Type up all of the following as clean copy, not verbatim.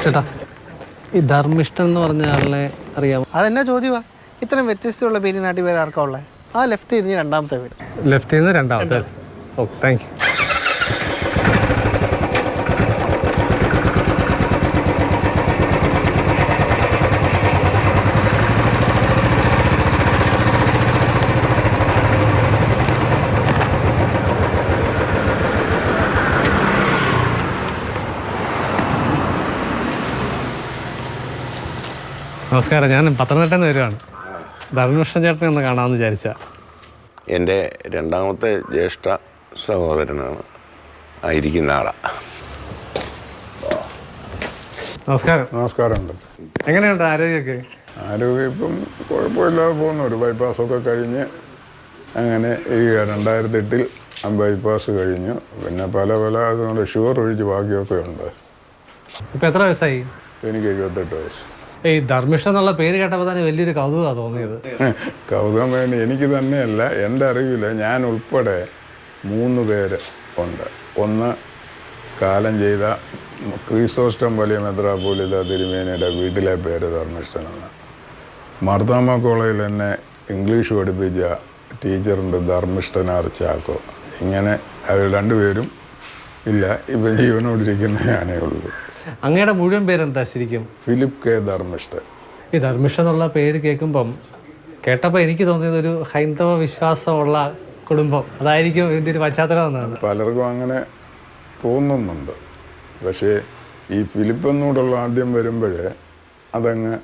ചേട്ടാ, ഈ ധർമ്മിഷ്ഠൻ എന്ന് പറഞ്ഞ ആളിനെ അറിയാമോ? അതെന്നാ ചോദ്യമാ? ഇത്രയും വ്യത്യസ്തമുള്ള പേര് നാട്ടിൽ പേര് ആർക്കാ ഉള്ളത്? ആ ലെഫ്റ്റ് തിരിഞ്ഞ് രണ്ടാമത്തെ വീട്. ലെഫ്റ്റിൽ നിന്ന് രണ്ടാമത്തെ. ഓ, താങ്ക് യു. നമസ്കാരം, ഞാൻ പത്തനംതിട്ടയിൽ നിന്ന് വരുവാണ്. ധർമ്മിഷ്ഠൻ ചേട്ടനെ ഒന്ന് കാണാമെന്ന് വിചാരിച്ച. എൻ്റെ രണ്ടാമത്തെ ജ്യേഷ്ഠ സഹോദരനാണ് ആയിരിക്കുന്ന ആളാ. നമസ്കാരം. നമസ്കാരമുണ്ട്. എങ്ങനെയുണ്ട് ആരോഗ്യമൊക്കെ? ആരോഗ്യം ഇപ്പം കുഴപ്പമില്ലാതെ പോകുന്നു. ഒരു ബൈപ്പാസൊക്കെ കഴിഞ്ഞ് അങ്ങനെ ഈ 2008 ബൈപ്പാസ് കഴിഞ്ഞു. പിന്നെ പല അതുകൊണ്ട് ഷുഗർ ഒഴിച്ച് ബാക്കിയൊക്കെ ഉണ്ട്. ഇപ്പം എത്ര വയസ്സായി? എനിക്ക് 78 വയസ്സ്. ഈ ധർമ്മിഷ്ഠൻ എന്നുള്ള പേര് കേട്ടപ്പോൾ തന്നെ വലിയൊരു കൗതുകമാണ് തോന്നിയത്. കൗതുകം വേണ്ടി എനിക്ക് തന്നെയല്ല, എൻ്റെ അറിവിൽ ഞാൻ ഉൾപ്പെടെ 3 പേര് ഉണ്ട്. ഒന്ന് കാലം ചെയ്ത ക്രിസോസ്റ്റം വലിയ മെത്രാപ്പോലീത്ത തിരുമേനിയുടെ വീട്ടിലെ പേര് ധർമ്മിഷ്ഠനാണ്. മാർത്താമ്മ കോളേജിൽ എന്നെ ഇംഗ്ലീഷ് പഠിപ്പിച്ച ടീച്ചറുണ്ട് ധർമ്മിഷ്ഠനാർ ചാക്കോ. ഇങ്ങനെ അവർ 2 പേരും ഇല്ല, ഇപ്പം ജീവനോടിരിക്കുന്ന ഞാനേ ഉള്ളൂ. അങ്ങയുടെ മുഴുവൻ പേരെന്താ ശരിക്കും? ഫിലിപ്പ് കെ ധർമ്മിഷ്ഠൻ. ഈ ധർമ്മിഷ്ഠൻ എന്നുള്ള പേര് കേൾക്കുമ്പം കേട്ടപ്പോൾ എനിക്ക് തോന്നിയത് ഒരു ഹൈന്ദവ വിശ്വാസമുള്ള കുടുംബം, അതായിരിക്കും ഇതിൻ്റെ ഒരു പശ്ചാത്തലം എന്നാണ്. പലർക്കും അങ്ങനെ തോന്നുന്നുണ്ട്. പക്ഷേ ഈ ഫിലിപ്പ് എന്നോടുള്ള ആദ്യം വരുമ്പോഴേ അതങ്ങ്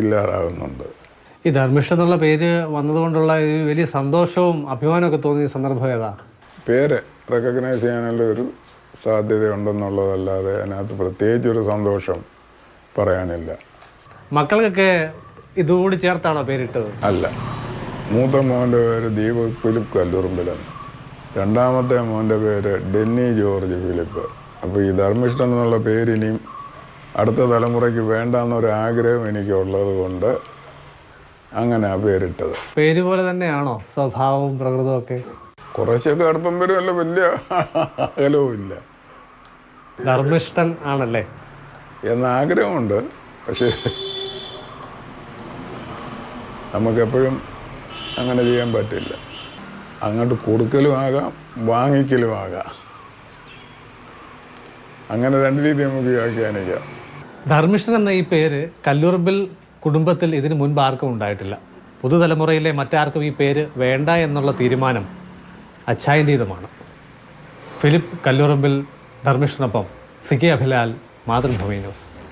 ഇല്ലാതാകുന്നുണ്ട്. ഈ ധർമ്മിഷ്ഠൻ എന്നുള്ള പേര് വന്നതുകൊണ്ടുള്ള ഒരു വലിയ സന്തോഷവും അഭിമാനമൊക്കെ തോന്നിയ സന്ദർഭം ഏതാ? പേര് റെക്കഗ്നൈസ് ചെയ്യാനുള്ള ഒരു സാധ്യതയുണ്ടെന്നുള്ളതല്ലാതെ അതിനകത്ത് പ്രത്യേകിച്ചൊരു സന്തോഷം പറയാനില്ല. മക്കൾക്കൊക്കെ ഇതുകൂടി ചേർത്താണോ പേരിട്ടത്? അല്ല, മൂത്ത മോൻ്റെ പേര് ദീപക് ഫിലിപ്പ് കല്ലൂറുമ്പിലാണ്. രണ്ടാമത്തെ മോൻ്റെ പേര് ഡെന്നി ജോർജ് ഫിലിപ്പ്. അപ്പോൾ ഈ ധർമ്മിഷ്ഠൻ എന്നുള്ള പേര് ഇനിയും അടുത്ത തലമുറയ്ക്ക് വേണ്ടെന്നൊരാഗ്രഹം എനിക്കുള്ളത് കൊണ്ട് അങ്ങനെ ആ പേരിട്ടത്. പേര് പോലെ തന്നെയാണോ സ്വഭാവവും പ്രകൃതവും ഒക്കെ? കുറച്ചൊക്കെ അടുപ്പം വരുമല്ല, വലിയ അകലവും ഇല്ല. ധർമ്മിഷ്ഠൻ ആണല്ലേ എന്നാഗ്രഹമുണ്ട്. പക്ഷേ നമുക്കെപ്പോഴും അങ്ങനെ ചെയ്യാൻ പറ്റില്ല. അങ്ങോട്ട് കൊടുക്കലും ആകാം, വാങ്ങിക്കലും ആകാം. അങ്ങനെ 2 രീതി നമുക്ക് വ്യാഖ്യാനിക്കാം. ധർമ്മിഷ്ഠൻ എന്ന ഈ പേര് കല്ലൂറുമ്പിൽ കുടുംബത്തിൽ ഇതിനു മുൻപ് ആർക്കും ഉണ്ടായിട്ടില്ല. പുതുതലമുറയിലെ മറ്റാർക്കും ഈ പേര് വേണ്ട എന്നുള്ള തീരുമാനം അച്ഛായന്തീതമാണ്. ഫിലിപ്പ് കല്ലൂറുമ്പിൽ ധർമ്മിഷ്ഠനൊപ്പം C K Abhilal, Mathrubhumi news.